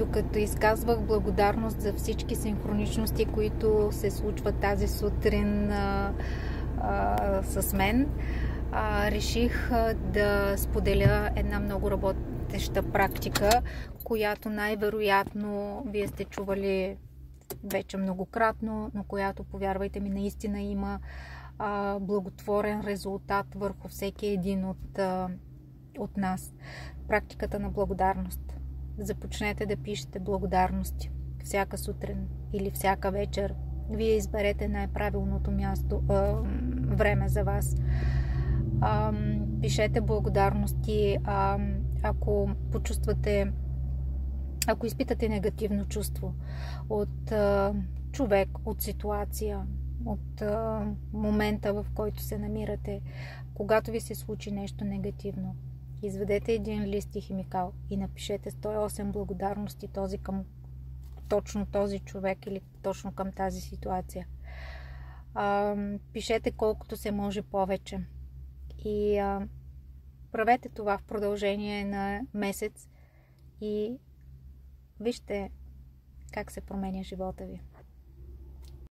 докато изказвах благодарност за всички синхроничности, които се случват тази сутрин с мен, реших да споделя една много работеща практика, която най-вероятно вие сте чували вече многократно, но която, повярвайте ми, наистина има благотворен резултат върху всеки един от нас. Практиката на благодарност. Започнете да пишете благодарности всяка сутрин или всяка вечер. Вие изберете най-правилното време за вас. Пишете благодарности. Ако изпитате негативно чувство от човек, от ситуация, от момента, в който се намирате, когато ви се случи нещо негативно, изведете един лист и химикал и напишете 108 благодарности към точно този човек или точно към тази ситуация. Пишете колкото се може повече и правете това в продължение на месец и вижте как се променя живота ви.